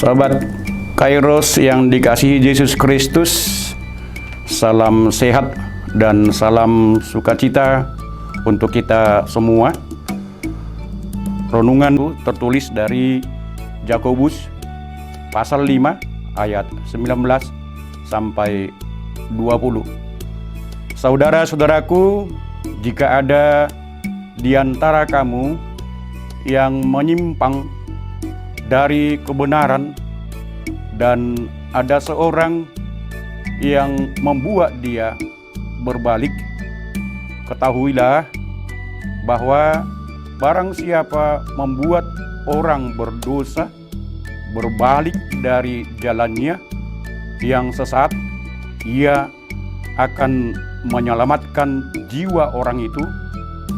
Sahabat Kairos yang dikasihi Yesus Kristus, salam sehat dan salam sukacita untuk kita semua. Renungan tertulis dari Yakobus pasal 5 ayat 19 sampai 20. Saudara-saudaraku, jika ada di antara kamu yang menyimpang dari kebenaran dan ada seorang yang membuat dia berbalik, ketahuilah bahwa barang siapa membuat orang berdosa berbalik dari jalannya yang sesat, ia akan menyelamatkan jiwa orang itu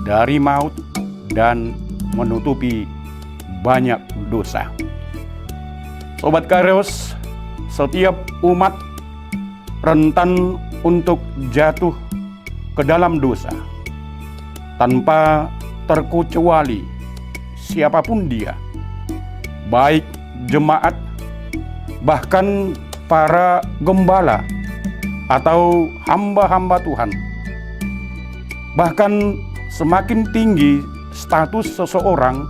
dari maut dan menutupi banyak dosa. Sobat Kairos, setiap umat rentan untuk jatuh ke dalam dosa tanpa terkecuali siapapun dia, baik jemaat, bahkan para gembala atau hamba-hamba Tuhan. Bahkan semakin tinggi status seseorang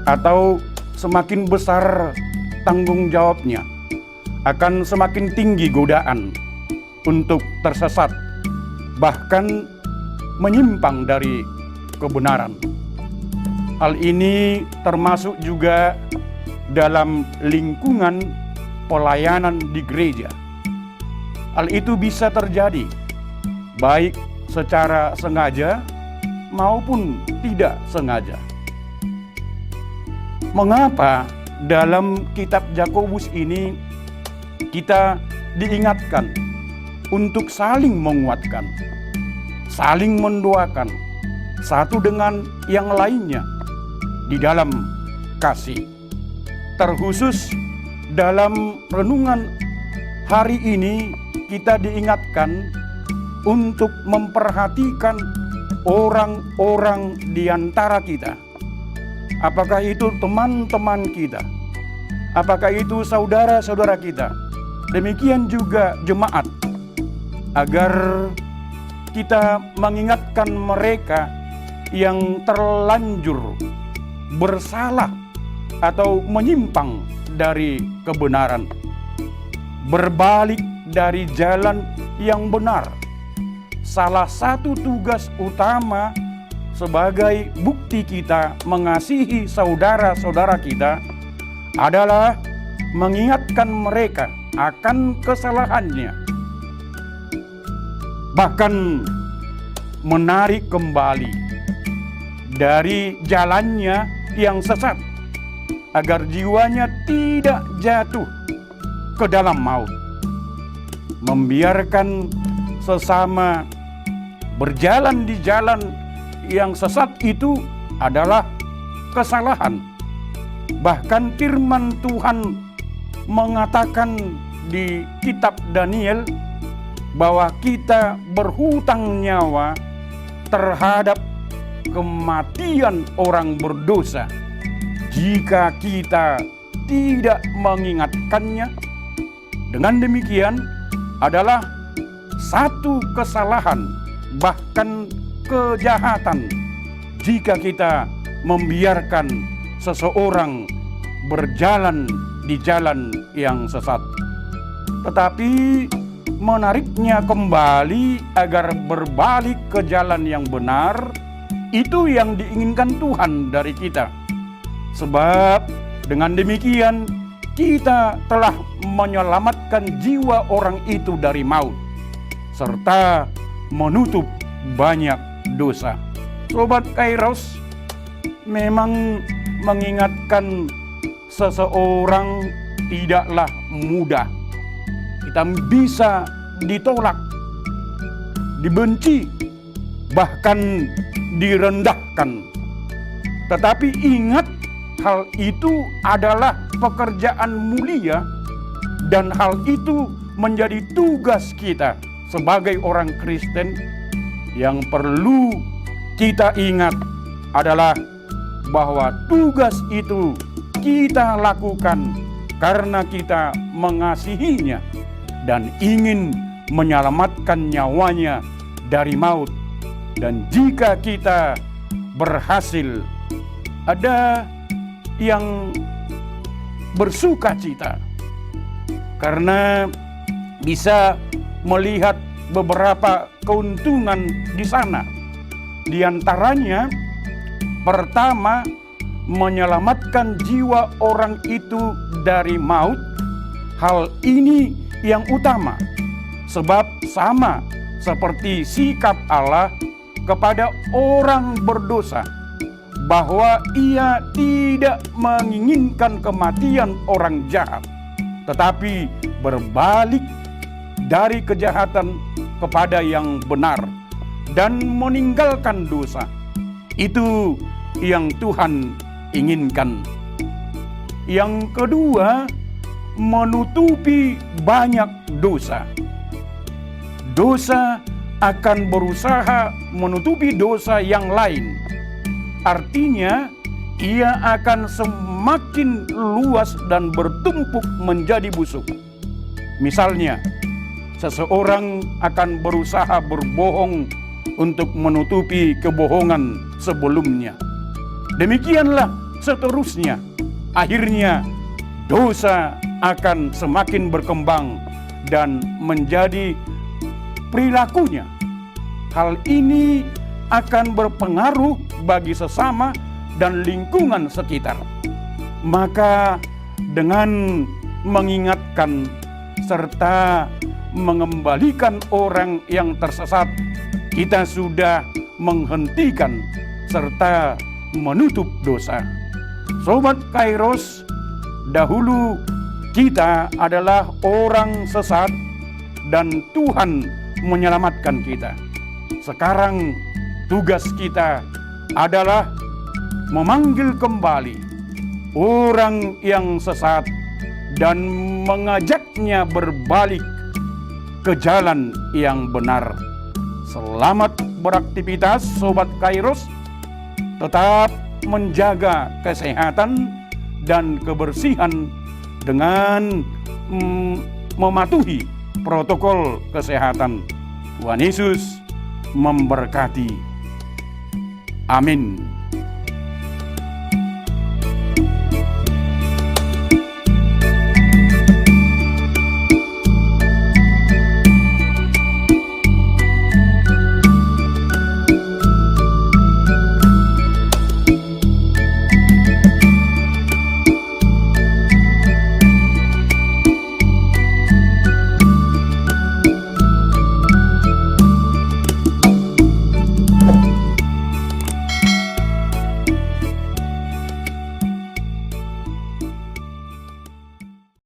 atau semakin besar tanggung jawabnya, akan semakin tinggi godaan untuk tersesat, bahkan menyimpang dari kebenaran. Hal ini termasuk juga dalam lingkungan pelayanan di gereja. Hal itu bisa terjadi baik secara sengaja maupun tidak sengaja. Mengapa dalam kitab Yakobus ini kita diingatkan untuk saling menguatkan, saling mendoakan satu dengan yang lainnya di dalam kasih. Terkhusus dalam renungan hari ini kita diingatkan untuk memperhatikan orang-orang di antara kita. Apakah itu teman-teman kita, apakah itu saudara-saudara kita, demikian juga jemaat, agar kita mengingatkan mereka yang terlanjur bersalah atau menyimpang dari kebenaran, berbalik dari jalan yang benar. Salah satu tugas utama sebagai bukti kita mengasihi saudara-saudara kita adalah mengingatkan mereka akan kesalahannya, bahkan menarik kembali dari jalannya yang sesat, agar jiwanya tidak jatuh ke dalam maut. Membiarkan sesama berjalan di jalan yang sesat itu adalah kesalahan. Bahkan firman Tuhan mengatakan di kitab Daniel bahwa kita berhutang nyawa terhadap kematian orang berdosa jika kita tidak mengingatkannya. Dengan demikian adalah satu kesalahan, bahkan kejahatan, jika kita membiarkan seseorang berjalan di jalan yang sesat. Tetapi menariknya kembali agar berbalik ke jalan yang benar, itu yang diinginkan Tuhan dari kita. Sebab dengan demikian kita telah menyelamatkan jiwa orang itu dari maut, serta menutup banyak dosa. Sobat Kairos, memang mengingatkan seseorang tidaklah mudah. Kita bisa ditolak, dibenci, bahkan direndahkan. Tetapi ingat, hal itu adalah pekerjaan mulia, dan hal itu menjadi tugas kita sebagai orang Kristen. Yang perlu kita ingat adalah bahwa tugas itu kita lakukan karena kita mengasihinya dan ingin menyelamatkan nyawanya dari maut. Dan jika kita berhasil, ada yang bersuka cita karena bisa melihat beberapa keuntungan di sana. Di antaranya, pertama, menyelamatkan jiwa orang itu dari maut. Hal ini yang utama, sebab sama seperti sikap Allah kepada orang berdosa, bahwa Ia tidak menginginkan kematian orang jahat, tetapi berbalik dari kejahatan kepada yang benar dan meninggalkan dosa. Itu yang Tuhan inginkan. Yang kedua, menutupi banyak dosa. Dosa akan berusaha menutupi dosa yang lain. Artinya, ia akan semakin luas dan bertumpuk menjadi busuk. Misalnya, seseorang akan berusaha berbohong untuk menutupi kebohongan sebelumnya. Demikianlah seterusnya. Akhirnya, dosa akan semakin berkembang dan menjadi perilakunya. Hal ini akan berpengaruh bagi sesama dan lingkungan sekitar. Maka dengan mengingatkan serta mengembalikan orang yang tersesat, kita sudah menghentikan serta menutup dosa. Sobat Kairos, dahulu kita adalah orang sesat dan Tuhan menyelamatkan kita. Sekarang tugas kita adalah memanggil kembali orang yang sesat dan mengajaknya berbalik ke jalan yang benar. Selamat beraktivitas Sobat Kairos. Tetap menjaga kesehatan dan kebersihan dengan mematuhi protokol kesehatan. Tuhan Yesus memberkati. Amin.